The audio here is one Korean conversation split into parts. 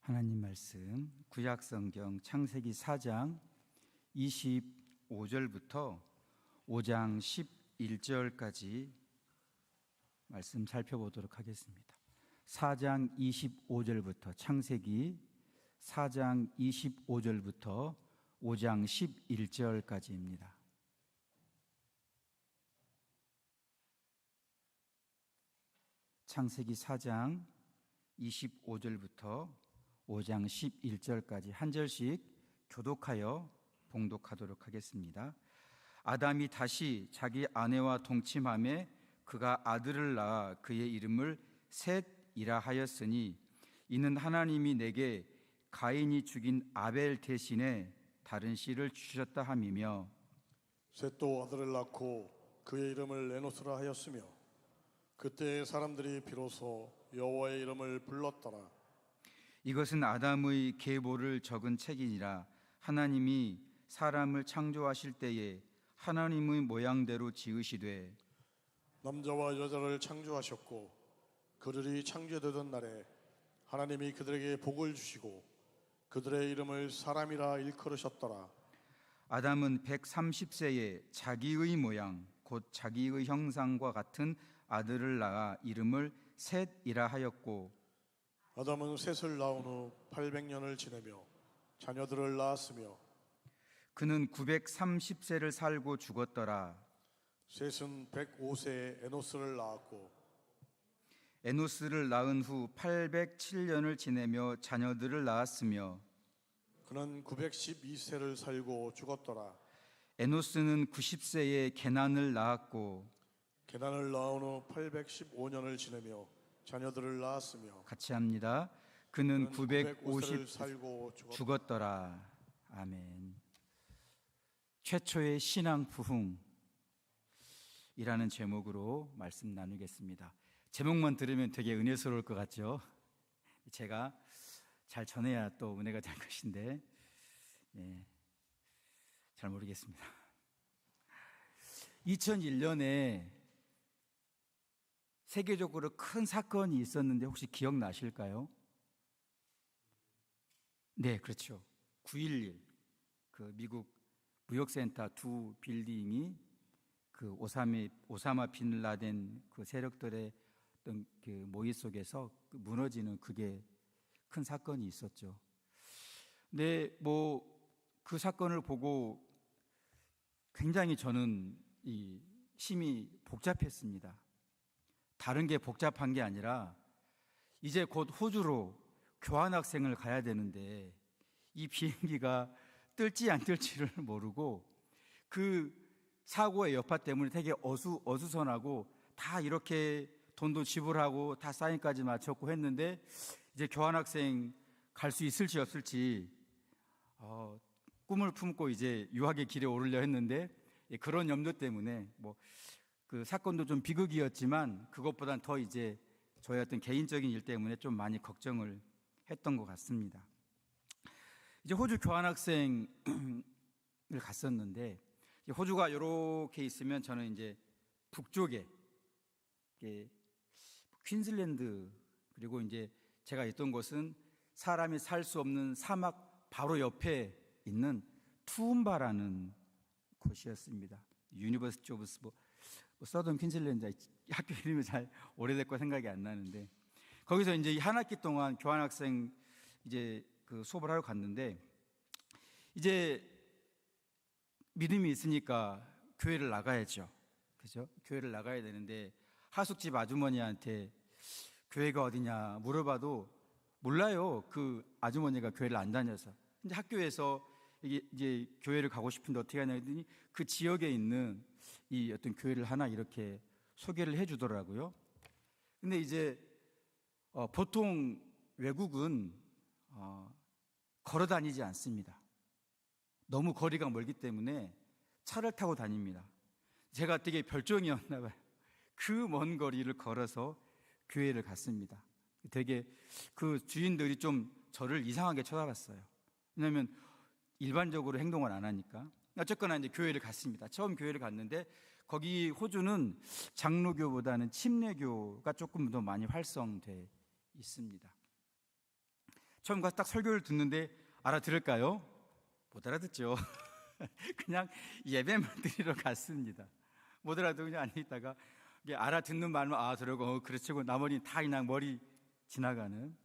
하나님 말씀 구약성경 창세기 4장 25절부터 5장 11절까지 말씀 살펴보도록 하겠습니다. 4장 25절부터 창세기 4장 25절부터 5장 11절까지입니다. 창세기 4장 25절부터 5장 11절까지 한 절씩 교독하여 봉독하도록 하겠습니다. 아담이 다시 자기 아내와 동침하매 그가 아들을 낳아 그의 이름을 셋이라 하였으니 이는 하나님이 내게 가인이 죽인 아벨 대신에 다른 씨를 주셨다 함이며, 셋도 아들을 낳고 그의 이름을 에노스라 하였으며 그때 사람들이 비로소 여호와의 이름을 불렀더라. 이것은 아담의 계보를 적은 책이니라. 하나님이 사람을 창조하실 때에 하나님의 모양대로 지으시되 남자와 여자를 창조하셨고 그들이 창조되던 날에 하나님이 그들에게 복을 주시고 그들의 이름을 사람이라 일컬으셨더라. 아담은 130세에 자기의 모양 곧 자기의 형상과 같은 아들을 낳아 이름을 셋이라 하였고, 아담은 셋을 낳은 후 800년을 지내며 자녀들을 낳았으며 그는 930세를 살고 죽었더라. 셋은 105세에 에노스를 낳았고 에노스를 낳은 후 807년을 지내며 자녀들을 낳았으며 그는 912세를 살고 죽었더라. 에노스는 90세에 게난을 낳았고 게난을 낳은 후 815년을 지내며 자녀들을 낳았으며 같이 합니다. 그는 950 살고 죽었더라. 아멘. 최초의 신앙 부흥이라는 제목으로 말씀 나누겠습니다. 제목만 들으면 되게 은혜스러울 것 같죠? 제가 잘 전해야 또 은혜가 될 것인데, 네, 잘 모르겠습니다. 2001년에 세계적으로 큰 사건이 있었는데 혹시 기억나실까요? 네, 그렇죠. 9.11 그 미국 무역센터 두 빌딩이 그 오사마 빈 라덴 그 세력들의 어떤 그 모의 속에서 무너지는 그게 큰 사건이 있었죠. 근데 뭐 그 사건을 보고 굉장히 저는 이 심히 복잡했습니다. 다른 게 복잡한 게 아니라 이제 곧 호주로 교환학생을 가야 되는데 이 비행기가 뜰지 안 뜰지를 모르고 그 사고의 여파 때문에 되게 어수선하고 다 이렇게 돈도 지불하고 다 사인까지 마쳤고 했는데 이제 교환학생 갈 수 있을지 없을지 꿈을 품고 이제 유학의 길에 오르려 했는데 그런 염려 때문에 뭐 그 사건도 좀 비극이었지만 그것보단 더 이제 저의 어떤 개인적인 일 때문에 좀 많이 걱정을 했던 것 같습니다. 이제 호주 교환학생을 갔었는데 호주가 이렇게 있으면 저는 이제 북쪽에 퀸즐랜드 그리고 이제 제가 있던 곳은 사람이 살 수 없는 사막 바로 옆에 있는 투움바라는 곳이었습니다. 유니버시티 오브 서던 퀸즐랜드 학교 이름이 잘 오래됐고 생각이 안 나는데 거기서 이제 한 학기 동안 교환학생 이제 그 수업을 하러 갔는데 이제 믿음이 있으니까 교회를 나가야죠. 그죠? 교회를 나가야 되는데 하숙집 아주머니한테 교회가 어디냐 물어봐도 몰라요. 그 아주머니가 교회를 안 다녀서. 근데 학교에서 이제 교회를 가고 싶은데 어떻게 하냐 했더니 그 지역에 있는 이 어떤 교회를 하나 이렇게 소개를 해 주더라고요. 근데 이제 보통 외국은 걸어 다니지 않습니다. 너무 거리가 멀기 때문에 차를 타고 다닙니다. 제가 되게 별종이었나 봐요. 그 먼 거리를 걸어서 교회를 갔습니다. 되게 그 주인들이 좀 저를 이상하게 쳐다봤어요. 왜냐하면 일반적으로 행동을 안 하니까. 어쨌거나 이제 교회를 갔습니다. 처음 교회를 갔는데 거기 호주는 장로교보다는 침례교가 조금 더 많이 활성돼 있습니다. 처음 가서 딱 설교를 듣는데 알아들을까요? 못 알아듣죠. 그냥 예배만 드리러 갔습니다. 못 알아듣고 그냥 안에 있다가 알아듣는 말만 들으고 그렇지고 나머지는 다 그냥 머리 지나가는.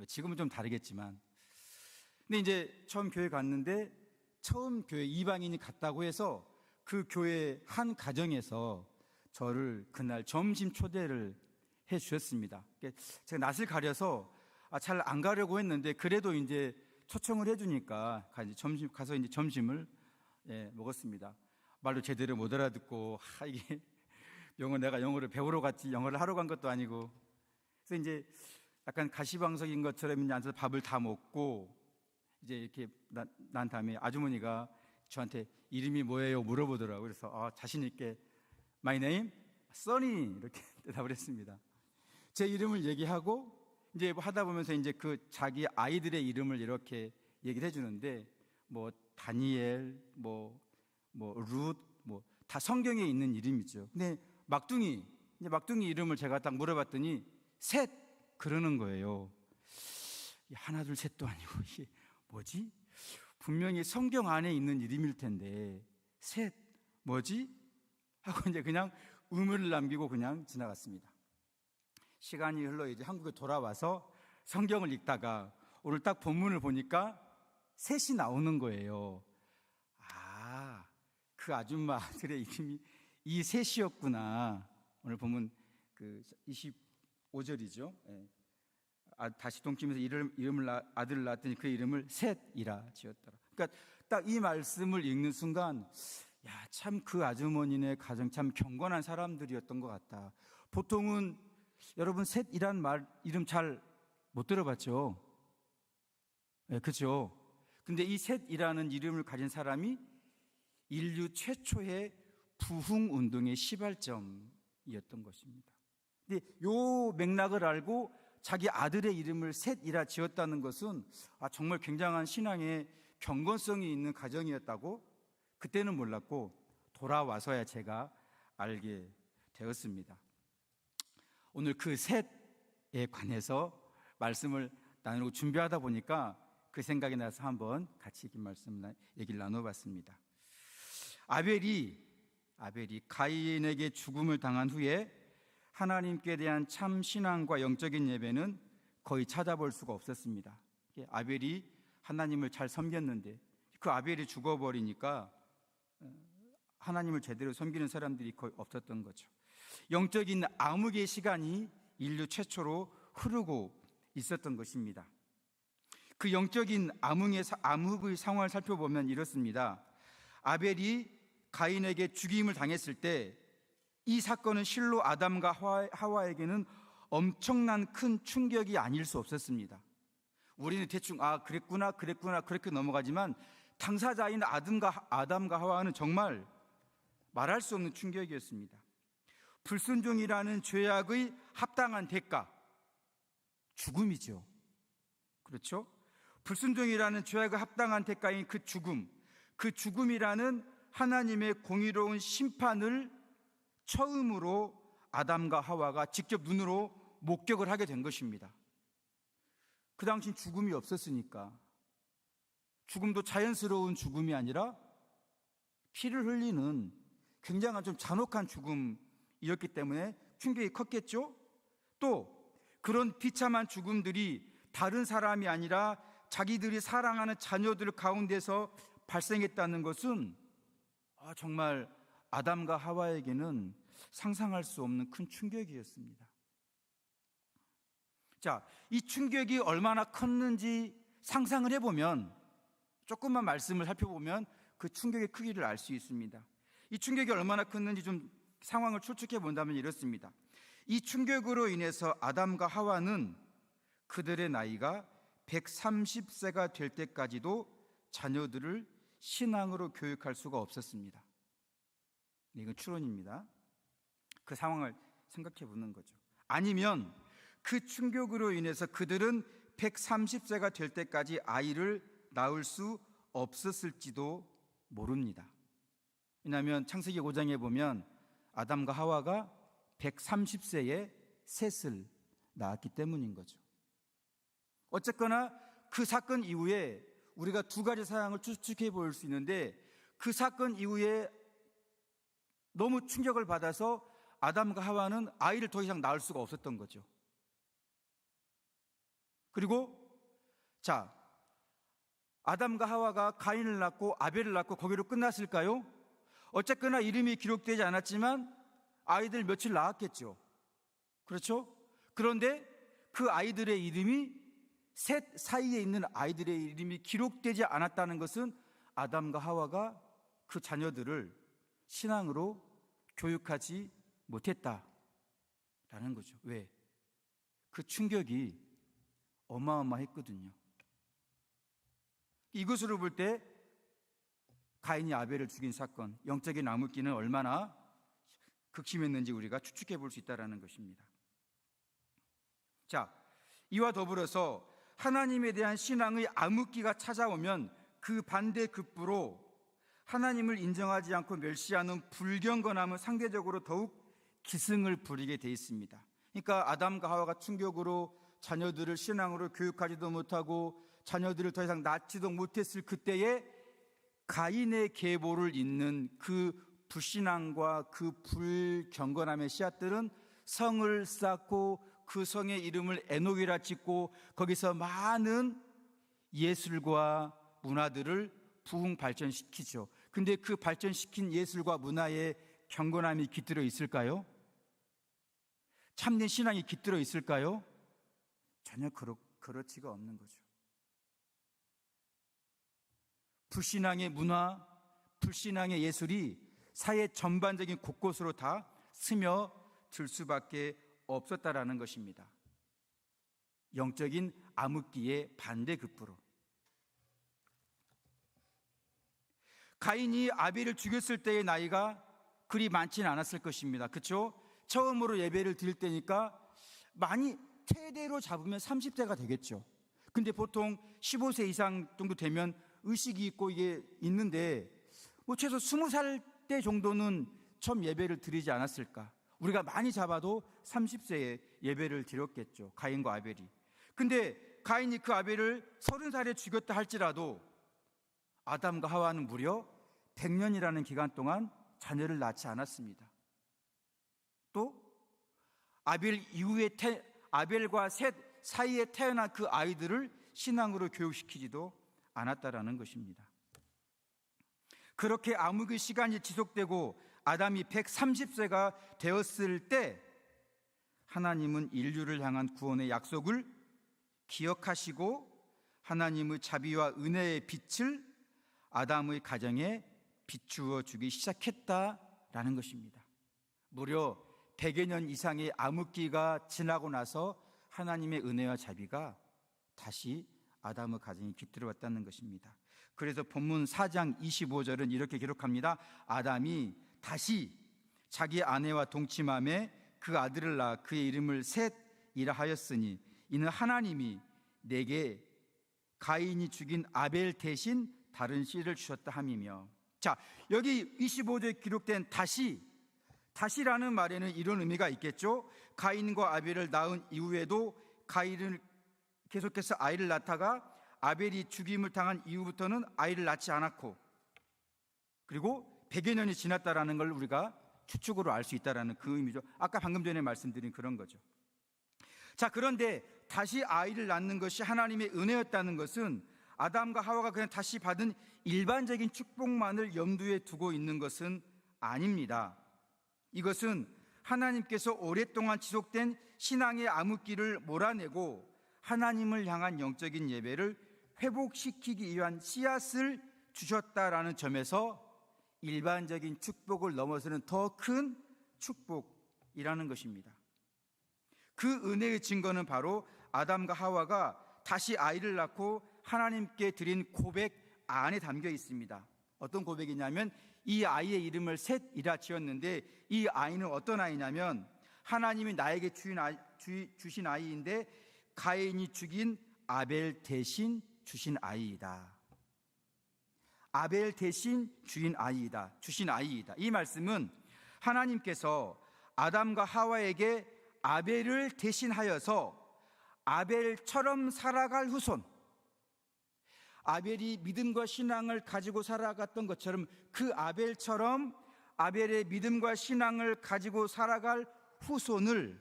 지금은 좀 다르겠지만. 근데 이제 처음 교회 갔는데 처음 교회 이방인이 갔다고 해서 그 교회 한 가정에서 저를 그날 점심 초대를 해 주셨습니다. 제가 낯을 가려서 잘 안 가려고 했는데 그래도 이제 초청을 해주니까 가서 이제 점심을 먹었습니다. 말도 제대로 못 알아듣고 이게 내가 영어를 배우러 갔지 영어를 하러 간 것도 아니고. 그래서 이제 약간 가시방석인 것처럼 이제 앉아서 밥을 다 먹고 이제 이렇게 난 다음에 아주머니가 저한테 이름이 뭐예요 물어보더라고요. 그래서 자신 있게 My name, 써니 이렇게 대답을 했습니다. 제 이름을 얘기하고 이제 하다 보면서 이제 그 자기 아이들의 이름을 이렇게 얘기를 해주는데 뭐 다니엘, 뭐 룻, 뭐 다 성경에 있는 이름이죠. 근데 막둥이 이름을 제가 딱 물어봤더니 셋 그러는 거예요. 하나 둘 셋도 아니고 이게 뭐지? 분명히 성경 안에 있는 이름일 텐데 셋 뭐지? 하고 이제 그냥 의문을 남기고 그냥 지나갔습니다. 시간이 흘러 이제 한국에 돌아와서 성경을 읽다가 오늘 딱 본문을 보니까 셋이 나오는 거예요. 그 아줌마 아들의 이름이 이 셋이었구나. 오늘 보면 그 25절이죠. 다시 동치면서 이름을 아들을 낳았더니 그 이름을 셋이라 지었더라. 그러니까 딱 이 말씀을 읽는 순간 참 그 아주머니네 가정 참 경건한 사람들이었던 것 같다. 보통은 여러분 셋이란 이름 잘 못 들어봤죠? 그렇죠? 근데 이 셋이라는 이름을 가진 사람이 인류 최초의 부흥운동의 시발점이었던 것입니다. 근데 요 맥락을 알고 자기 아들의 이름을 셋이라 지었다는 것은 정말 굉장한 신앙의 경건성이 있는 가정이었다고 그때는 몰랐고 돌아와서야 제가 알게 되었습니다. 오늘 그 셋에 관해서 말씀을 나누고 준비하다 보니까 그 생각이 나서 한번 같이 얘기를 나눠봤습니다. 아벨이 가인에게 죽음을 당한 후에 하나님께 대한 참 신앙과 영적인 예배는 거의 찾아볼 수가 없었습니다. 아벨이 하나님을 잘 섬겼는데 그 아벨이 죽어버리니까 하나님을 제대로 섬기는 사람들이 거의 없었던 거죠. 영적인 암흑의 시간이 인류 최초로 흐르고 있었던 것입니다. 그 영적인 암흑의 상황을 살펴보면 이렇습니다. 아벨이 가인에게 죽임을 당했을 때 이 사건은 실로 아담과 하와에게는 엄청난 큰 충격이 아닐 수 없었습니다. 우리는 대충 그랬구나 그렇게 넘어가지만 당사자인 아담과 하와는 정말 말할 수 없는 충격이었습니다. 불순종이라는 죄악의 합당한 대가, 죽음이죠. 그렇죠? 불순종이라는 죄악의 합당한 대가인 그 죽음이라는 하나님의 공의로운 심판을 처음으로 아담과 하와가 직접 눈으로 목격을 하게 된 것입니다. 그 당시 죽음이 없었으니까, 죽음도 자연스러운 죽음이 아니라 피를 흘리는 굉장한 좀 잔혹한 죽음이었기 때문에 충격이 컸겠죠. 또 그런 비참한 죽음들이 다른 사람이 아니라 자기들이 사랑하는 자녀들 가운데서 발생했다는 것은 정말 아담과 하와에게는 상상할 수 없는 큰 충격이었습니다. 자, 이 충격이 얼마나 컸는지 상상을 해보면, 조금만 말씀을 살펴보면 그 충격의 크기를 알 수 있습니다. 이 충격이 얼마나 컸는지 좀 상황을 추측해 본다면 이렇습니다. 이 충격으로 인해서 아담과 하와는 그들의 나이가 130세가 될 때까지도 자녀들을 신앙으로 교육할 수가 없었습니다. 이건 추론입니다. 그 상황을 생각해 보는 거죠. 아니면 그 충격으로 인해서 그들은 130세가 될 때까지 아이를 낳을 수 없었을지도 모릅니다. 왜냐하면 창세기 5장에 보면 아담과 하와가 130세에 셋을 낳았기 때문인 거죠. 어쨌거나 그 사건 이후에 우리가 두 가지 사항을 추측해 볼 수 있는데, 그 사건 이후에 너무 충격을 받아서 아담과 하와는 아이를 더 이상 낳을 수가 없었던 거죠. 그리고 아담과 하와가 가인을 낳고 아벨을 낳고 거기로 끝났을까요? 어쨌거나 이름이 기록되지 않았지만 아이들 며칠 낳았겠죠. 그렇죠? 그런데 그 아이들의 이름이, 셋 사이에 있는 아이들의 이름이 기록되지 않았다는 것은 아담과 하와가 그 자녀들을 신앙으로 교육하지 못했다라는 거죠. 왜? 그 충격이 어마어마했거든요. 이것으로 볼 때 가인이 아벨을 죽인 사건, 영적인 암흑기는 얼마나 극심했는지 우리가 추측해 볼 수 있다는 것입니다. 이와 더불어서 하나님에 대한 신앙의 암흑기가 찾아오면 그 반대급부로 하나님을 인정하지 않고 멸시하는 불경건함은 상대적으로 더욱 기승을 부리게 돼 있습니다. 그러니까 아담과 하와가 충격으로 자녀들을 신앙으로 교육하지도 못하고 자녀들을 더 이상 낳지도 못했을 그때에 가인의 계보를 잇는 그 불신앙과 그 불경건함의 씨앗들은 성을 쌓고 그 성의 이름을 에녹이라 짓고 거기서 많은 예술과 문화들을 부흥 발전시키죠. 근데 그 발전시킨 예술과 문화에 경건함이 깃들어 있을까요? 참된 신앙이 깃들어 있을까요? 전혀 그렇지가 없는 거죠. 불신앙의 문화, 불신앙의 예술이 사회 전반적인 곳곳으로 다 스며들 수밖에 없었다라는 것입니다. 영적인 암흑기의 반대급부로. 가인이 아벨을 죽였을 때의 나이가 그리 많지는 않았을 것입니다. 그렇죠? 처음으로 예배를 드릴 때니까 많이 최대로 잡으면 30세가 되겠죠. 근데 보통 15세 이상 정도 되면 의식이 있고 이게 있는데 최소 20살 때 정도는 처음 예배를 드리지 않았을까. 우리가 많이 잡아도 30세에 예배를 드렸겠죠. 가인과 아벨이. 근데 가인이 그 아벨을 30살에 죽였다 할지라도 아담과 하와는 무려 100년이라는 기간 동안 자녀를 낳지 않았습니다. 또 아벨 이후에 아벨과 셋 사이에 태어난 그 아이들을 신앙으로 교육시키지도 않았다라는 것입니다. 그렇게 암흑의 시간이 지속되고 아담이 130세가 되었을 때 하나님은 인류를 향한 구원의 약속을 기억하시고 하나님의 자비와 은혜의 빛을 아담의 가정에 비추어 주기 시작했다라는 것입니다. 무려 100여 년 이상의 암흑기가 지나고 나서 하나님의 은혜와 자비가 다시 아담의 가정에 깃들어 왔다는 것입니다. 그래서 본문 4장 25절은 이렇게 기록합니다. 아담이 다시 자기 아내와 동침함에 그 아들을 낳아 그의 이름을 셋이라 하였으니 이는 하나님이 내게 가인이 죽인 아벨 대신 다른 씨를 주셨다 함이며. 여기 25절에 기록된 다시라는 말에는 이런 의미가 있겠죠. 가인과 아벨을 낳은 이후에도 가인을 계속해서 아이를 낳다가 아벨이 죽임을 당한 이후부터는 아이를 낳지 않았고, 그리고 100여 년이 지났다라는 걸 우리가 추측으로 알 수 있다라는 그 의미죠. 아까 방금 전에 말씀드린 그런 거죠. 그런데 다시 아이를 낳는 것이 하나님의 은혜였다는 것은 아담과 하와가 그냥 다시 받은 일반적인 축복만을 염두에 두고 있는 것은 아닙니다. 이것은 하나님께서 오랫동안 지속된 신앙의 암흑기를 몰아내고 하나님을 향한 영적인 예배를 회복시키기 위한 씨앗을 주셨다라는 점에서 일반적인 축복을 넘어서는 더 큰 축복이라는 것입니다. 그 은혜의 증거는 바로 아담과 하와가 다시 아이를 낳고 하나님께 드린 고백 안에 담겨 있습니다. 어떤 고백이냐면 이 아이의 이름을 셋이라 지었는데 이 아이는 어떤 아이냐면 하나님이 나에게 주신 아이인데 가인이 죽인 아벨 대신 주신 아이이다. 아벨 대신 주신 아이이다. 이 말씀은 하나님께서 아담과 하와에게 아벨을 대신하여서 아벨처럼 살아갈 후손, 아벨이 믿음과 신앙을 가지고 살아갔던 것처럼 그 아벨처럼 아벨의 믿음과 신앙을 가지고 살아갈 후손을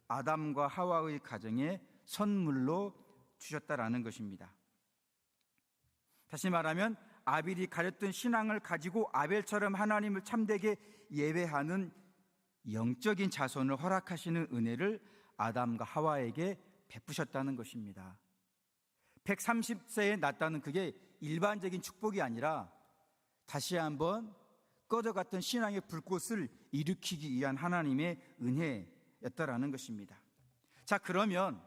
아담과 하와의 가정에 선물로 주셨다라는 것입니다. 다시 말하면 아벨이 가졌던 신앙을 가지고 아벨처럼 하나님을 참되게 예배하는 영적인 자손을 허락하시는 은혜를 아담과 하와에게 베푸셨다는 것입니다. 130세에 낳았다는 그게 일반적인 축복이 아니라 다시 한번 꺼져갔던 신앙의 불꽃을 일으키기 위한 하나님의 은혜였다라는 것입니다. 자, 그러면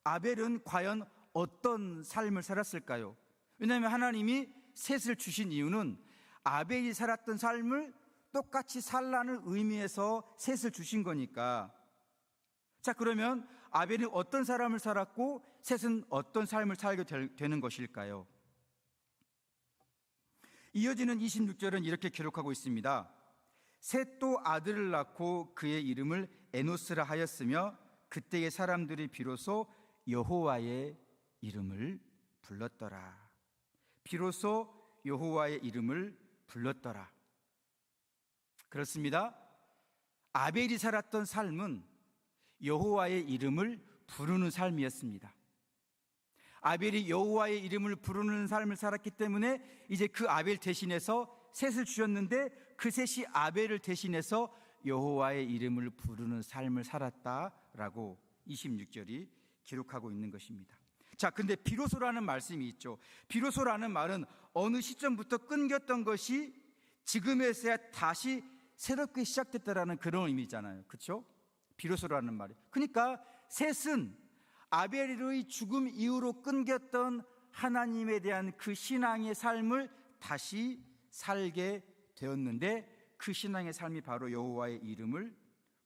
아벨은 과연 어떤 삶을 살았을까요? 왜냐하면 하나님이 셋을 주신 이유는 아벨이 살았던 삶을 똑같이 살라는 의미에서 셋을 주신 거니까. 자, 그러면 아벨이 어떤 사람을 살았고 셋은 어떤 삶을 살게 되는 것일까요? 이어지는 26절은 이렇게 기록하고 있습니다. 셋도 아들을 낳고 그의 이름을 에노스라 하였으며 그때의 사람들이 비로소 여호와의 이름을 불렀더라. 비로소 여호와의 이름을 불렀더라. 그렇습니다. 아벨이 살았던 삶은 여호와의 이름을 부르는 삶이었습니다. 아벨이 여호와의 이름을 부르는 삶을 살았기 때문에 이제 그 아벨 대신해서 셋을 주셨는데 그 셋이 아벨을 대신해서 여호와의 이름을 부르는 삶을 살았다라고 26절이 기록하고 있는 것입니다. 자, 근데 비로소라는 말씀이 있죠. 비로소라는 말은 어느 시점부터 끊겼던 것이 지금에서야 다시 새롭게 시작됐다라는 그런 의미잖아요. 그렇죠? 비로소라는 말이. 그러니까 셋은 아벨의 죽음 이후로 끊겼던 하나님에 대한 그 신앙의 삶을 다시 살게 되었는데 그 신앙의 삶이 바로 여호와의 이름을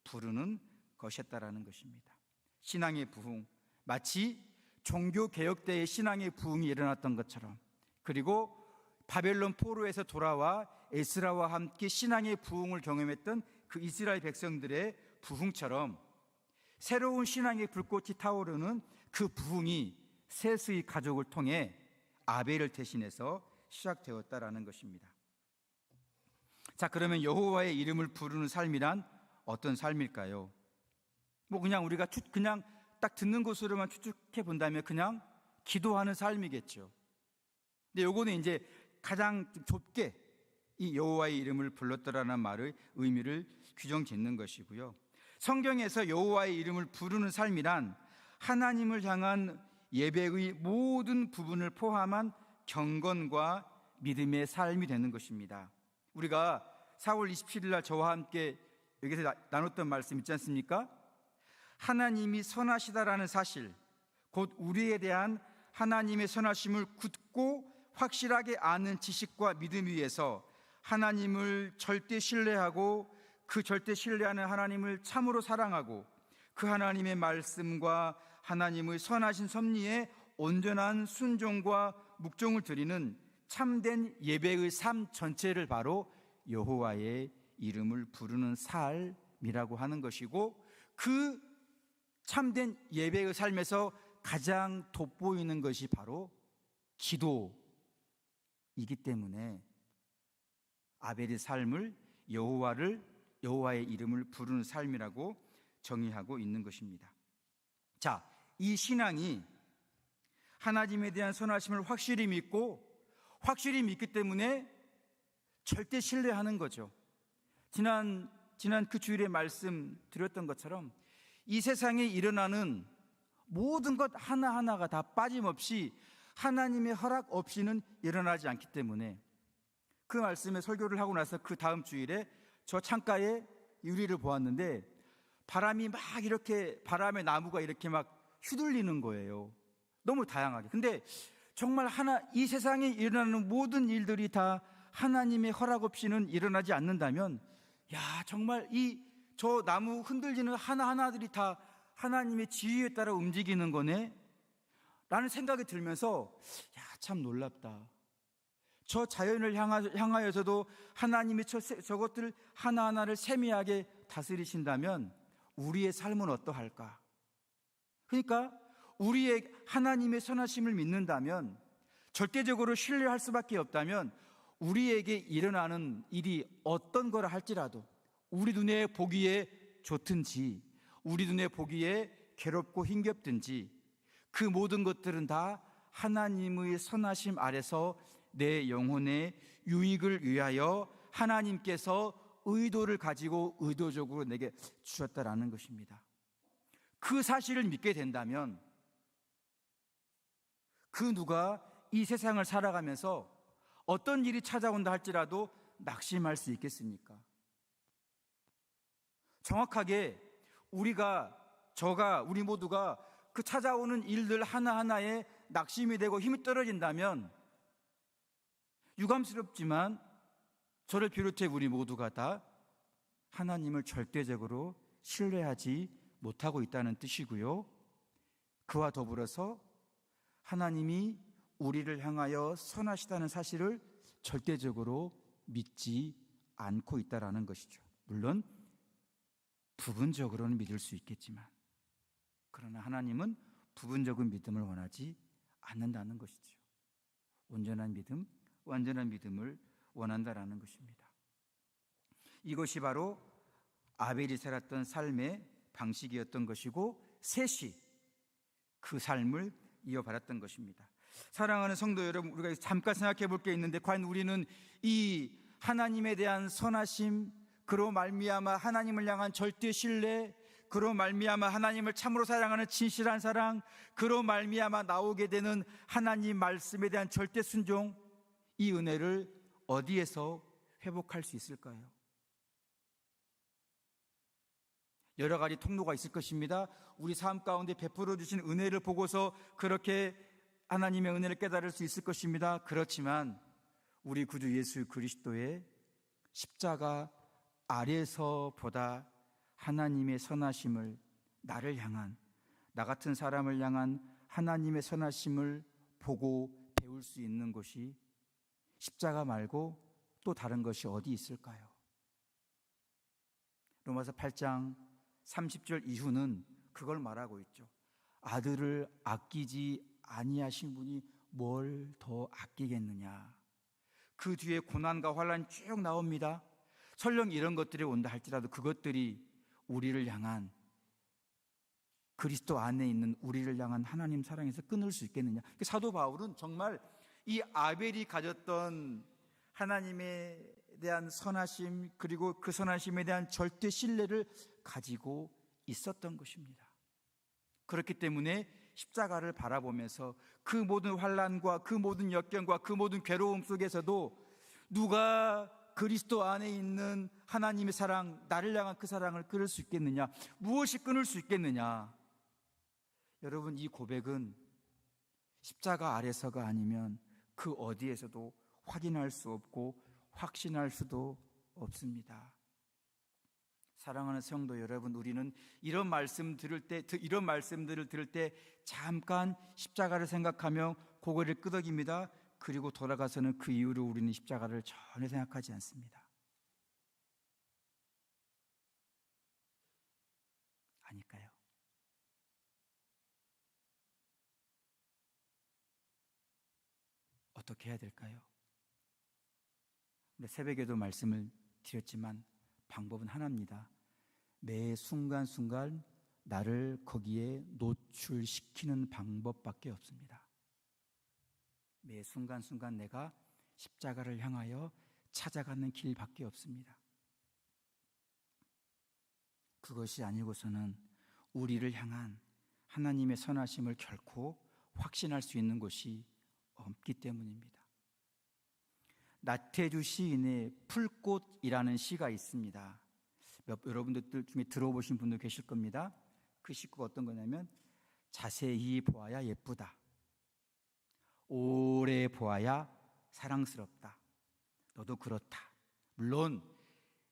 부르는 것이었다라는 것입니다. 신앙의 부흥, 마치 종교개혁 때의 신앙의 부흥이 일어났던 것처럼, 그리고 바벨론 포로에서 돌아와 에스라와 함께 신앙의 부흥을 경험했던 그 이스라엘 백성들의 부흥처럼 새로운 신앙의 불꽃이 타오르는 그 부흥이 셋의 가족을 통해 아벨을 대신해서 시작되었다라는 것입니다. 자, 그러면 여호와의 이름을 부르는 삶이란 어떤 삶일까요? 그냥 우리가 그냥 딱 듣는 것으로만 추측해 본다면 그냥 기도하는 삶이겠죠. 근데 요거는 이제 가장 좁게 이 여호와의 이름을 불렀더라는 말의 의미를 규정 짓는 것이고요. 성경에서 여호와의 이름을 부르는 삶이란 하나님을 향한 예배의 모든 부분을 포함한 경건과 믿음의 삶이 되는 것입니다. 우리가 4월 27일 날 저와 함께 여기서 나눴던 말씀 있지 않습니까? 하나님이 선하시다라는 사실, 곧 우리에 대한 하나님의 선하심을 굳고 확실하게 아는 지식과 믿음 위에서 하나님을 절대 신뢰하고 그 절대 신뢰하는 하나님을 참으로 사랑하고 그 하나님의 말씀과 하나님의 선하신 섭리에 온전한 순종과 묵종을 드리는 참된 예배의 삶 전체를 바로 여호와의 이름을 부르는 삶이라고 하는 것이고, 그 참된 예배의 삶에서 가장 돋보이는 것이 바로 기도이기 때문에 아벨의 삶을 여호와의 이름을 부르는 삶이라고 정의하고 있는 것입니다. 자, 이 신앙이 하나님에 대한 선하심을 확실히 믿기 때문에 절대 신뢰하는 거죠. 지난 그 주일에 말씀 드렸던 것처럼 이 세상에 일어나는 모든 것 하나하나가 다 빠짐없이 하나님의 허락 없이는 일어나지 않기 때문에, 그 말씀에 설교를 하고 나서 그 다음 주일에 저 창가에 유리를 보았는데 바람이 막 이렇게, 바람에 나무가 이렇게 막 휘둘리는 거예요. 너무 다양하게. 근데 정말 이 세상에 일어나는 모든 일들이 다 하나님의 허락 없이는 일어나지 않는다면, 정말 저 나무 흔들리는 하나하나들이 다 하나님의 지휘에 따라 움직이는 거네 라는 생각이 들면서 참 놀랍다. 저 자연을 향하여서도 하나님이 저것들 하나하나를 세미하게 다스리신다면 우리의 삶은 어떠할까? 그러니까 우리의 하나님의 선하심을 믿는다면, 절대적으로 신뢰할 수밖에 없다면, 우리에게 일어나는 일이 어떤 거라 할지라도, 우리 눈에 보기에 좋든지 우리 눈에 보기에 괴롭고 힘겹든지, 그 모든 것들은 다 하나님의 선하심 아래서 내 영혼의 유익을 위하여 하나님께서 의도를 가지고 의도적으로 내게 주셨다라는 것입니다. 그 사실을 믿게 된다면 그 누가 이 세상을 살아가면서 어떤 일이 찾아온다 할지라도 낙심할 수 있겠습니까? 정확하게 우리 모두가 그 찾아오는 일들 하나하나에 낙심이 되고 힘이 떨어진다면, 유감스럽지만 저를 비롯해 우리 모두가 다 하나님을 절대적으로 신뢰하지 못하고 있다는 뜻이고요. 그와 더불어서 하나님이 우리를 향하여 선하시다는 사실을 절대적으로 믿지 않고 있다는 것이죠. 물론 부분적으로는 믿을 수 있겠지만, 그러나 하나님은 부분적인 믿음을 원하지 않는다는 것이죠. 온전한 믿음, 완전한 믿음을 원한다라는 것입니다. 이것이 바로 아벨이 살았던 삶의 방식이었던 것이고, 셋이 그 삶을 이어받았던 것입니다. 사랑하는 성도 여러분, 우리가 잠깐 생각해 볼 게 있는데, 과연 우리는 이 하나님에 대한 선하심, 그로 말미암아 하나님을 향한 절대 신뢰, 그로 말미암아 하나님을 참으로 사랑하는 진실한 사랑, 그로 말미암아 나오게 되는 하나님 말씀에 대한 절대 순종, 이 은혜를 어디에서 회복할 수 있을까요? 여러 가지 통로가 있을 것입니다. 우리 삶 가운데 베풀어 주신 은혜를 보고서 그렇게 하나님의 은혜를 깨달을 수 있을 것입니다. 그렇지만 우리 구주 예수 그리스도의 십자가 아래서보다 하나님의 선하심을, 나를 향한, 나 같은 사람을 향한 하나님의 선하심을 보고 배울 수 있는 곳이 십자가 말고 또 다른 것이 어디 있을까요? 로마서 8장 30절 이후는 그걸 말하고 있죠. 아들을 아끼지 아니하신 분이 뭘 더 아끼겠느냐. 그 뒤에 고난과 환란이 쭉 나옵니다. 설령 이런 것들이 온다 할지라도 그것들이 우리를 향한, 그리스도 안에 있는 우리를 향한 하나님 사랑에서 끊을 수 있겠느냐. 사도 바울은 정말 이 아벨이 가졌던 하나님에 대한 선하심, 그리고 그 선하심에 대한 절대 신뢰를 가지고 있었던 것입니다. 그렇기 때문에 십자가를 바라보면서 그 모든 환난과 그 모든 역경과 그 모든 괴로움 속에서도 누가 그리스도 안에 있는 하나님의 사랑, 나를 향한 그 사랑을 끊을 수 있겠느냐? 무엇이 끊을 수 있겠느냐? 여러분, 이 고백은 십자가 아래서가 아니면 그 어디에서도 확인할 수 없고 확신할 수도 없습니다. 사랑하는 성도 여러분, 우리는 이런 말씀들을 들을 때 잠깐 십자가를 생각하며 고개를 끄덕입니다. 그리고 돌아가서는 그 이후로 우리는 십자가를 전혀 생각하지 않습니다. 아닐까요? 어떻게 해야 될까요? 새벽에도 말씀을 드렸지만 방법은 하나입니다. 매 순간순간 나를 거기에 노출시키는 방법밖에 없습니다. 매 순간순간 내가 십자가를 향하여 찾아가는 길밖에 없습니다. 그것이 아니고서는 우리를 향한 하나님의 선하심을 결코 확신할 수 있는 것이 없기 때문입니다. 나태주 시인의 풀꽃이라는 시가 있습니다. 여러분들 중에 들어보신 분도 계실 겁니다. 그 시가 어떤 거냐면, 자세히 보아야 예쁘다, 오래 보아야 사랑스럽다, 너도 그렇다. 물론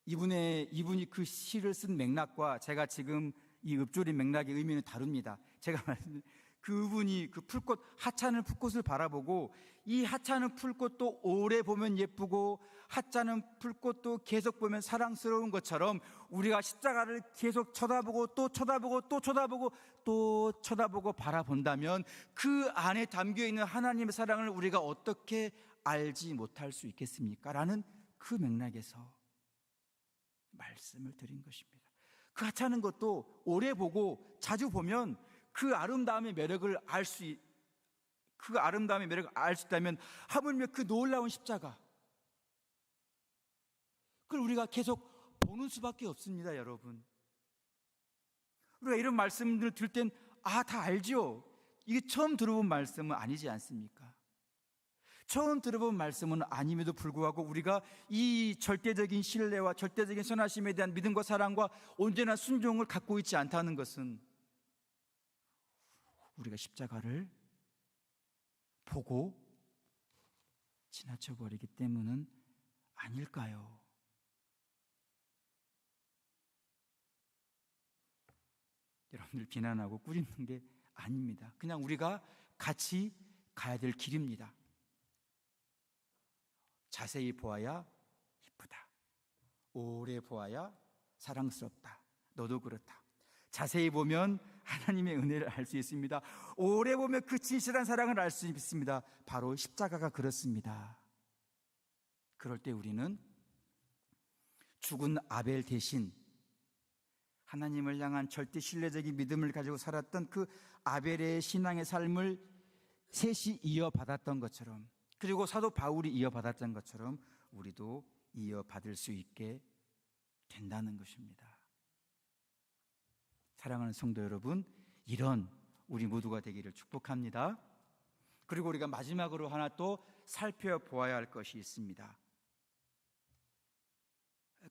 이분이 그 시를 쓴 맥락과 제가 지금 이 읊조린 맥락의 의미는 다릅니다. 제가 그분이 그 풀꽃, 하찮은 풀꽃을 바라보고 이 하찮은 풀꽃도 오래 보면 예쁘고 하찮은 풀꽃도 계속 보면 사랑스러운 것처럼 우리가 십자가를 계속 쳐다보고 또 쳐다보고 또 쳐다보고 또 쳐다보고 바라본다면 그 안에 담겨있는 하나님의 사랑을 우리가 어떻게 알지 못할 수 있겠습니까? 라는 그 맥락에서 말씀을 드린 것입니다. 그 하찮은 것도 오래 보고 자주 보면 그 아름다움의 매력을 알 수 있다면 하물며 그 놀라운 십자가, 그걸 우리가 계속 보는 수밖에 없습니다, 여러분. 우리가 이런 말씀을 들을 땐 다 알죠. 이게 처음 들어본 말씀은 아니지 않습니까? 처음 들어본 말씀은 아님에도 불구하고 우리가 이 절대적인 신뢰와 절대적인 선하심에 대한 믿음과 사랑과 온전한 순종을 갖고 있지 않다는 것은 우리가 십자가를 보고 지나쳐버리기 때문은 아닐까요? 여러분들 비난하고 꾸짖는 게 아닙니다. 그냥 우리가 같이 가야 될 길입니다. 자세히 보아야 이쁘다. 오래 보아야 사랑스럽다. 너도 그렇다. 자세히 보면 하나님의 은혜를 알 수 있습니다. 오래 보면 그 진실한 사랑을 알 수 있습니다. 바로 십자가가 그렇습니다. 그럴 때 우리는 죽은 아벨 대신 하나님을 향한 절대 신뢰적인 믿음을 가지고 살았던 그 아벨의 신앙의 삶을 셋이 이어받았던 것처럼, 그리고 사도 바울이 이어받았던 것처럼 우리도 이어받을 수 있게 된다는 것입니다. 사랑하는 성도 여러분, 이런 우리 모두가 되기를 축복합니다. 그리고 우리가 마지막으로 하나 또 살펴보아야 할 것이 있습니다.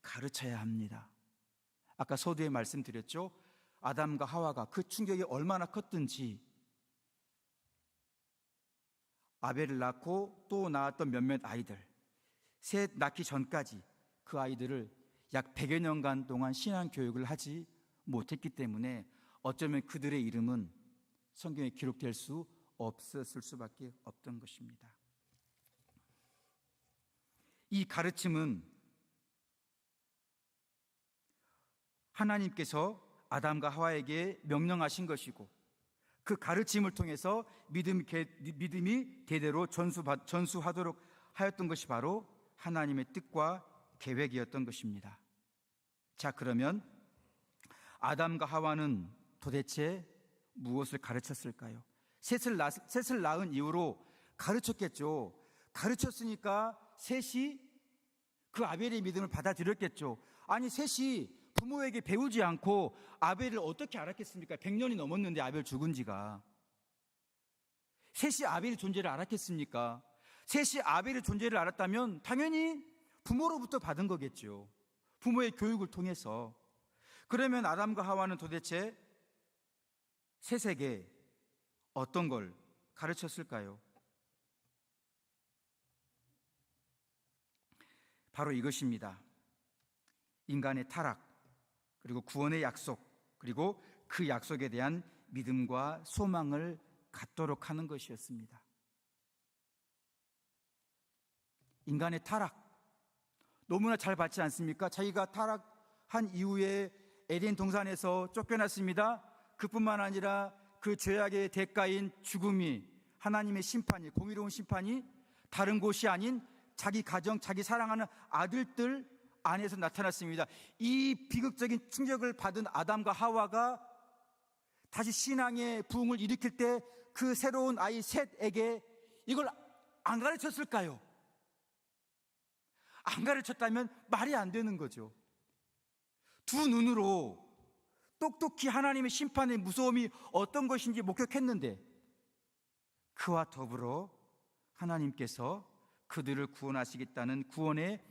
가르쳐야 합니다. 아까 서두에 말씀드렸죠. 아담과 하와가 그 충격이 얼마나 컸든지 아벨을 낳고 또 낳았던 몇몇 아이들, 셋 낳기 전까지 그 아이들을 약 100여 년간 동안 신앙 교육을 하지 못했기 때문에 어쩌면 그들의 이름은 성경에 기록될 수 없었을 수밖에 없던 것입니다. 이 가르침은 하나님께서 아담과 하와에게 명령하신 것이고 그 가르침을 통해서 믿음이 대대로 전수하도록 하였던 것이 바로 하나님의 뜻과 계획이었던 것입니다. 자, 그러면 아담과 하와는 도대체 무엇을 가르쳤을까요? 셋을 낳은 이후로 가르쳤겠죠. 가르쳤으니까 셋이 그 아벨의 믿음을 받아들였겠죠. 아니, 셋이 부모에게 배우지 않고 아벨을 어떻게 알았겠습니까? 100년이 넘었는데 아벨 죽은 지가. 셋이 아벨의 존재를 알았겠습니까? 셋이 아벨의 존재를 알았다면 당연히 부모로부터 받은 거겠죠. 부모의 교육을 통해서. 그러면 아담과 하와는 도대체 셋에게 어떤 걸 가르쳤을까요? 바로 이것입니다. 인간의 타락, 그리고 구원의 약속, 그리고 그 약속에 대한 믿음과 소망을 갖도록 하는 것이었습니다. 인간의 타락, 너무나 잘 봤지 않습니까? 자기가 타락한 이후에 에덴 동산에서 쫓겨났습니다. 그뿐만 아니라 그 죄악의 대가인 죽음이, 하나님의 심판이, 공의로운 심판이 다른 곳이 아닌 자기 가정, 자기 사랑하는 아들들 안에서 나타났습니다. 이 비극적인 충격을 받은 아담과 하와가 다시 신앙의 부흥을 일으킬 때 그 새로운 아이 셋에게 이걸 안 가르쳤을까요? 안 가르쳤다면 말이 안 되는 거죠. 두 눈으로 똑똑히 하나님의 심판의 무서움이 어떤 것인지 목격했는데 그와 더불어 하나님께서 그들을 구원하시겠다는 구원의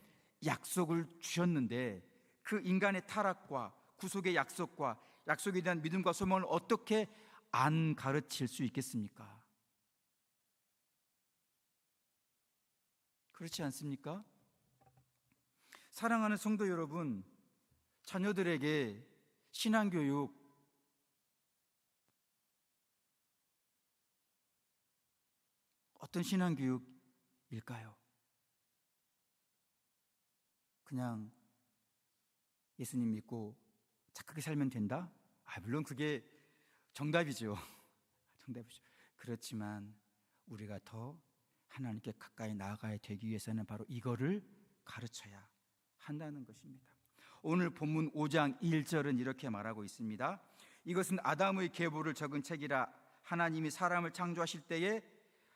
약속을 주셨는데 그 인간의 타락과 구속의 약속과 약속에 대한 믿음과 소망을 어떻게 안 가르칠 수 있겠습니까? 그렇지 않습니까? 사랑하는 성도 여러분, 자녀들에게 신앙교육 어떤 신앙교육일까요? 그냥 예수님 믿고 착하게 살면 된다? 물론 그게 정답이죠. 정답이죠. 그렇지만 우리가 더 하나님께 가까이 나아가야 되기 위해서는 바로 이거를 가르쳐야 한다는 것입니다. 오늘 본문 5장 1절은 이렇게 말하고 있습니다. 이것은 아담의 계보를 적은 책이라. 하나님이 사람을 창조하실 때에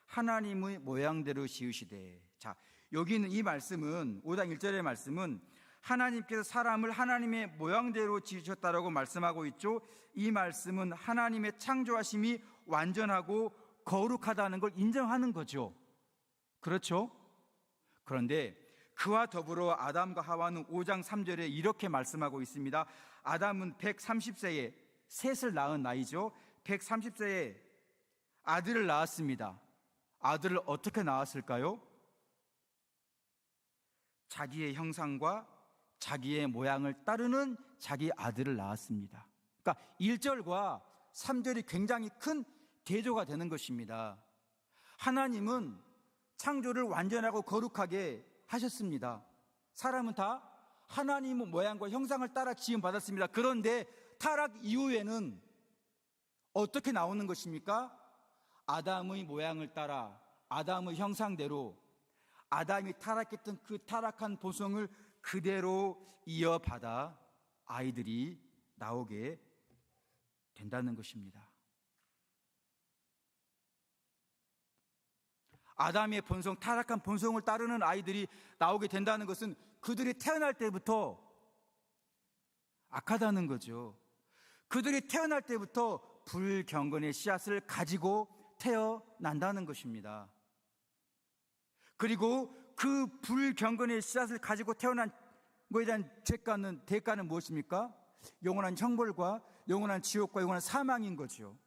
하나님의 모양대로 지으시되. 자, 여기 있는 이 말씀은 5장 1절의 말씀은 하나님께서 사람을 하나님의 모양대로 지으셨다라고 말씀하고 있죠. 이 말씀은 하나님의 창조하심이 완전하고 거룩하다는 걸 인정하는 거죠. 그렇죠? 그런데 그와 더불어 아담과 하와는 5장 3절에 이렇게 말씀하고 있습니다. 아담은 130세에 셋을 낳은 나이죠. 130세에 아들을 낳았습니다. 아들을 어떻게 낳았을까요? 자기의 형상과 자기의 모양을 따르는 자기 아들을 낳았습니다. 그러니까 1절과 3절이 굉장히 큰 대조가 되는 것입니다. 하나님은 창조를 완전하고 거룩하게 하셨습니다. 사람은 다 하나님의 모양과 형상을 따라 지음받았습니다. 그런데 타락 이후에는 어떻게 나오는 것입니까? 아담의 모양을 따라 아담의 형상대로 아담이 타락했던 그 타락한 본성을 그대로 이어받아 아이들이 나오게 된다는 것입니다. 아담의 본성, 타락한 본성을 따르는 아이들이 나오게 된다는 것은 그들이 태어날 때부터 악하다는 거죠. 그들이 태어날 때부터 불경건의 씨앗을 가지고 태어난다는 것입니다. 그리고 그 불경건의 씨앗을 가지고 태어난 것에 대한 대가는 무엇입니까? 영원한 형벌과 영원한 지옥과 영원한 사망인 거죠.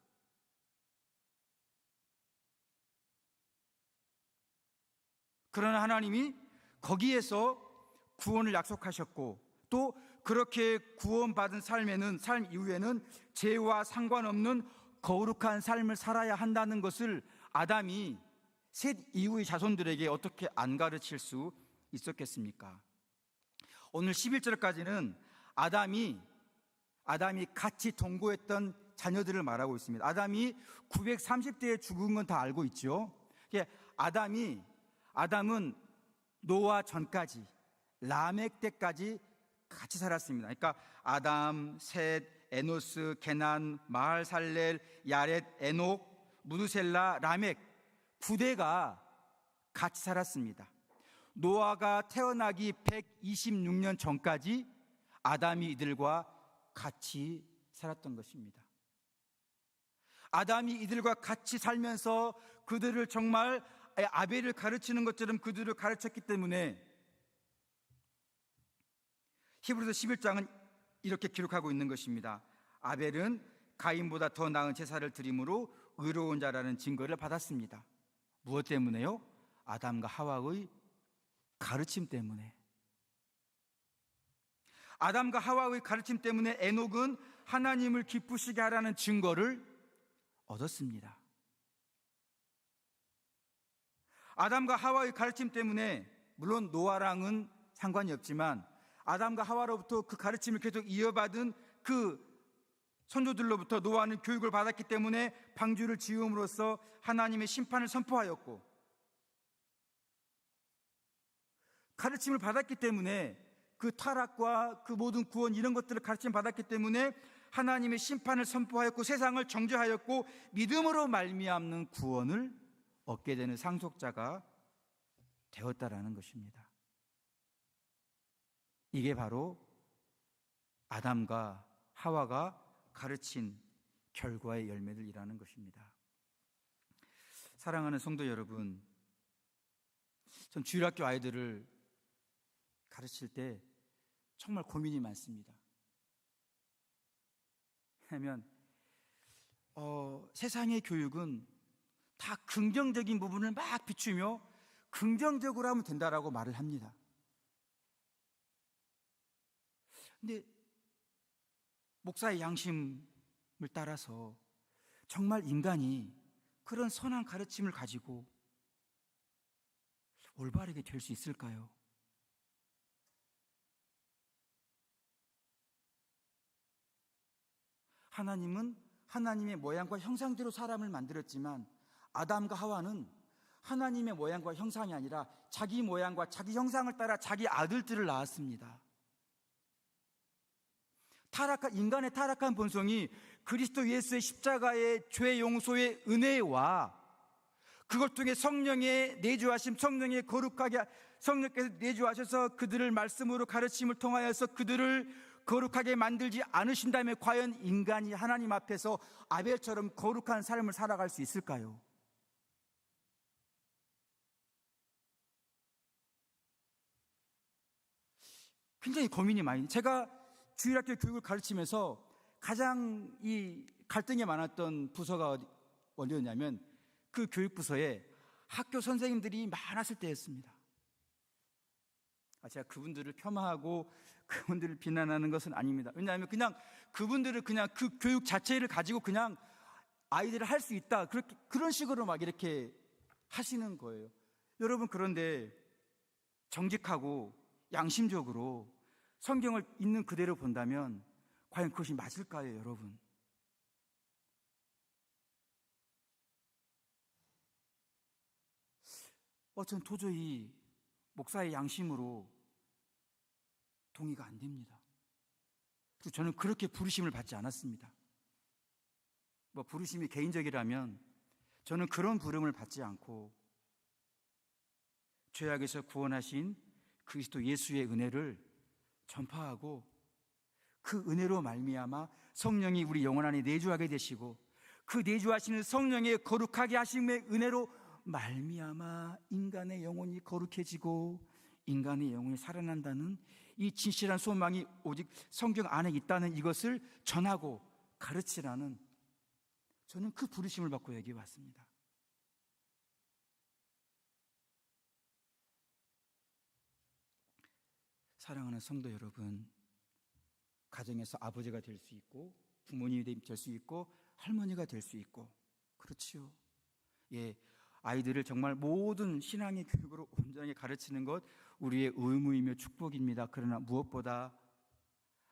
그러나 하나님이 거기에서 구원을 약속하셨고 또 그렇게 구원받은 삶 이후에는 죄와 상관없는 거룩한 삶을 살아야 한다는 것을 아담이 셋 이후의 자손들에게 어떻게 안 가르칠 수 있었겠습니까? 오늘 11절까지는 아담이 같이 동거했던 자녀들을 말하고 있습니다. 아담이 930대에 죽은 건 다 알고 있죠. 아담은 노아 전까지 라멕 때까지 같이 살았습니다. 그러니까 아담, 셋, 에노스, 게난, 마할살렐, 야렛, 에녹, 무두셀라, 라멕 9대가 같이 살았습니다. 노아가 태어나기 126년 전까지 아담이 이들과 같이 살았던 것입니다. 아담이 이들과 같이 살면서 그들을 정말 아벨을 가르치는 것처럼 그들을 가르쳤기 때문에 히브리서 11장은 이렇게 기록하고 있는 것입니다. 아벨은 가인보다 더 나은 제사를 드림으로 의로운 자라는 증거를 받았습니다. 무엇 때문에요? 아담과 하와의 가르침 때문에. 아담과 하와의 가르침 때문에 에녹은 하나님을 기쁘시게 하라는 증거를 얻었습니다. 아담과 하와의 가르침 때문에 물론 노아랑은 상관이 없지만 아담과 하와로부터 그 가르침을 계속 이어받은 그 선조들로부터 노아는 교육을 받았기 때문에 방주를 지음으로써 하나님의 심판을 선포하였고, 가르침을 받았기 때문에 그 타락과 그 모든 구원 이런 것들을 가르침 받았기 때문에 하나님의 심판을 선포하였고 세상을 정죄하였고 믿음으로 말미암는 구원을 얻게 되는 상속자가 되었다라는 것입니다. 이게 바로 아담과 하와가 가르친 결과의 열매들이라는 것입니다. 사랑하는 성도 여러분, 전 주일학교 아이들을 가르칠 때 정말 고민이 많습니다. 왜냐하면 세상의 교육은 다 긍정적인 부분을 막 비추며 긍정적으로 하면 된다라고 말을 합니다. 근데 목사의 양심을 따라서 정말 인간이 그런 선한 가르침을 가지고 올바르게 될 수 있을까요? 하나님은 하나님의 모양과 형상대로 사람을 만들었지만 아담과 하와는 하나님의 모양과 형상이 아니라 자기 모양과 자기 형상을 따라 자기 아들들을 낳았습니다. 인간의 타락한 본성이 그리스도 예수의 십자가의 죄 용서의 은혜와 그걸 통해 성령의 내주하심, 성령의 거룩하게 성령께서 내주하셔서 그들을 말씀으로 가르침을 통하여서 그들을 거룩하게 만들지 않으신다면 과연 인간이 하나님 앞에서 아벨처럼 거룩한 삶을 살아갈 수 있을까요? 굉장히 고민이 많이. 제가 주일학교 교육을 가르치면서 가장 이 갈등이 많았던 부서가 어디였냐면 그 교육부서에 학교 선생님들이 많았을 때였습니다. 제가 그분들을 폄하하고 그분들을 비난하는 것은 아닙니다. 왜냐하면 그냥 그분들은 그냥 그 교육 자체를 가지고 그냥 아이들을 할 수 있다, 그런 식으로 막 이렇게 하시는 거예요. 여러분, 그런데 정직하고 양심적으로 성경을 있는 그대로 본다면 과연 그것이 맞을까요, 여러분? 저는 도저히 목사의 양심으로 동의가 안 됩니다. 그리고 저는 그렇게 부르심을 받지 않았습니다. 부르심이 개인적이라면 저는 그런 부름을 받지 않고 죄악에서 구원하신 그리스도 예수의 은혜를 전파하고 그 은혜로 말미암아 성령이 우리 영혼 안에 내주하게 되시고 그 내주하시는 성령의 거룩하게 하심의 은혜로 말미암아 인간의 영혼이 거룩해지고 인간의 영혼이 살아난다는 이 진실한 소망이 오직 성경 안에 있다는 이것을 전하고 가르치라는, 저는 그 부르심을 받고 여기 왔습니다. 사랑하는 성도 여러분, 가정에서 아버지가 될 수 있고 부모님이 될 수 있고 할머니가 될 수 있고 그렇지요. 아이들을 정말 모든 신앙의 교육으로 온전하게 가르치는 것 우리의 의무이며 축복입니다. 그러나 무엇보다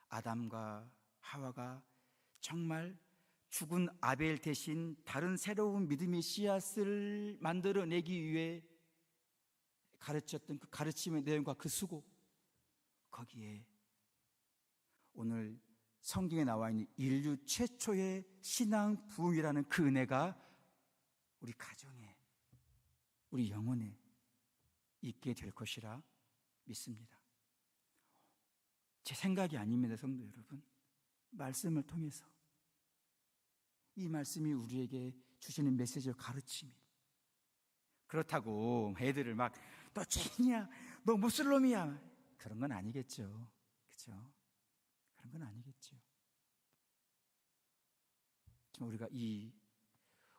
아담과 하와가 정말 죽은 아벨 대신 다른 새로운 믿음의 씨앗을 만들어내기 위해 가르쳤던 그 가르침의 내용과 그 수고, 거기에 오늘 성경에 나와 있는 인류 최초의 신앙 부흥이라는 그 은혜가 우리 가정에, 우리 영혼에 있게 될 것이라 믿습니다. 제 생각이 아닙니다, 성도 여러분. 말씀을 통해서 이 말씀이 우리에게 주시는 메시지와 가르침이. 그렇다고 애들을 막 너 죄인이야, 너 무슬림이야, 그런 건 아니겠죠. 그렇죠? 그런 건 아니겠죠. 우리가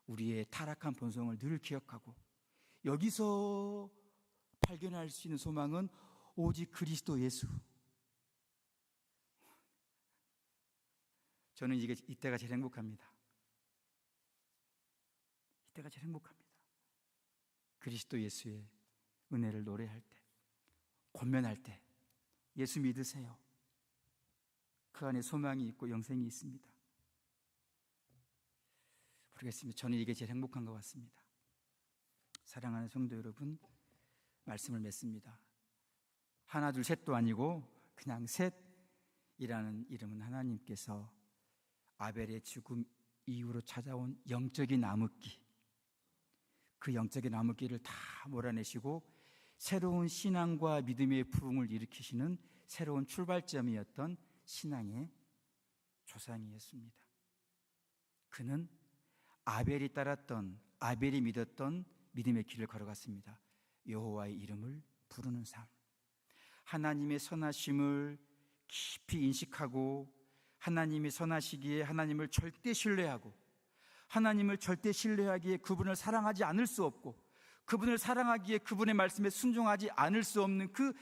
우리의 타락한 본성을 늘 기억하고 여기서 발견할 수 있는 소망은 오직 그리스도 예수. 저는 이때가 제일 행복합니다. 이때가 제일 행복합니다. 그리스도 예수의 은혜를 노래할 때, 권면할 때 예수 믿으세요. 그 안에 소망이 있고 영생이 있습니다. 모르겠습니다. 저는 이게 제일 행복한 것 같습니다. 사랑하는 성도 여러분, 말씀을 맺습니다. 하나 둘 셋도 아니고 그냥 셋이라는 이름은 하나님께서 아벨의 죽음 이후로 찾아온 영적인 암흑기, 그 영적인 암흑기를 다 몰아내시고 새로운 신앙과 믿음의 부흥을 일으키시는 새로운 출발점이었던 신앙의 조상이었습니다. 그는 아벨이 믿었던 믿음의 길을 걸어갔습니다. 여호와의 이름을 부르는 삶, 하나님의 선하심을 깊이 인식하고 하나님이 선하시기에 하나님을 절대 신뢰하고 하나님을 절대 신뢰하기에 그분을 사랑하지 않을 수 없고 그분을 사랑하기에 그분의 말씀에 순종하지 않을 수 없는 그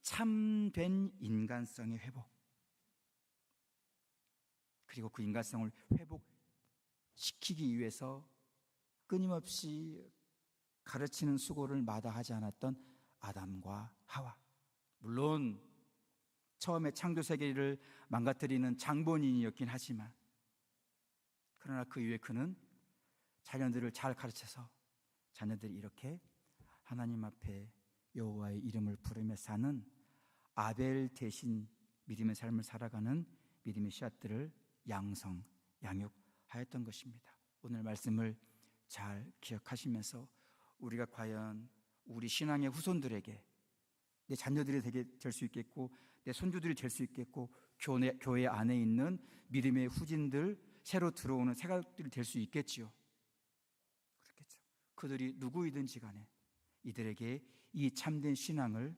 참된 인간성의 회복, 그리고 그 인간성을 회복시키기 위해서 끊임없이 가르치는 수고를 마다하지 않았던 아담과 하와. 물론 처음에 창조 세계를 망가뜨리는 장본인이었긴 하지만, 그러나 그 이후에 그는 자녀들을 잘 가르쳐서 자녀들이 이렇게 하나님 앞에 여호와의 이름을 부르며 사는 아벨 대신 믿음의 삶을 살아가는 믿음의 씨앗들을 양육하였던 것입니다. 오늘 말씀을 잘 기억하시면서 우리가 과연 우리 신앙의 후손들에게, 내 자녀들이 될 수 있겠고 내 손주들이 될 수 있겠고 교회 안에 있는 믿음의 후진들, 새로 들어오는 새가족들이 될 수 있겠지요. 그렇겠죠. 그들이 누구이든지 간에 이들에게 이 참된 신앙을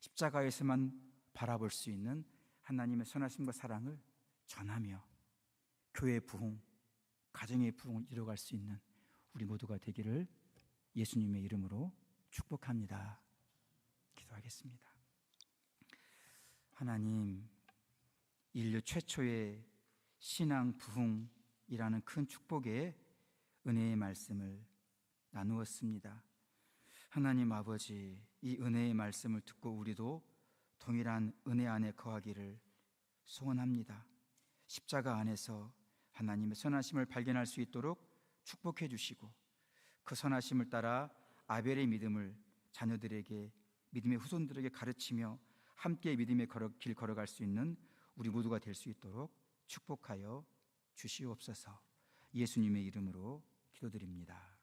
십자가에서만 바라볼 수 있는 하나님의 선하심과 사랑을 전하며 교회의 부흥, 가정의 부흥을 이뤄갈 수 있는 우리 모두가 되기를 예수님의 이름으로 축복합니다. 기도하겠습니다. 하나님, 인류 최초의 신앙 부흥이라는 큰 축복의 은혜의 말씀을 나누었습니다. 하나님 아버지, 이 은혜의 말씀을 듣고 우리도 동일한 은혜 안에 거하기를 소원합니다. 십자가 안에서 하나님의 선하심을 발견할 수 있도록 축복해 주시고, 그 선하심을 따라 아벨의 믿음을 자녀들에게, 믿음의 후손들에게 가르치며 함께 믿음의 길 걸어갈 수 있는 우리 모두가 될 수 있도록 축복하여 주시옵소서. 예수님의 이름으로 기도드립니다.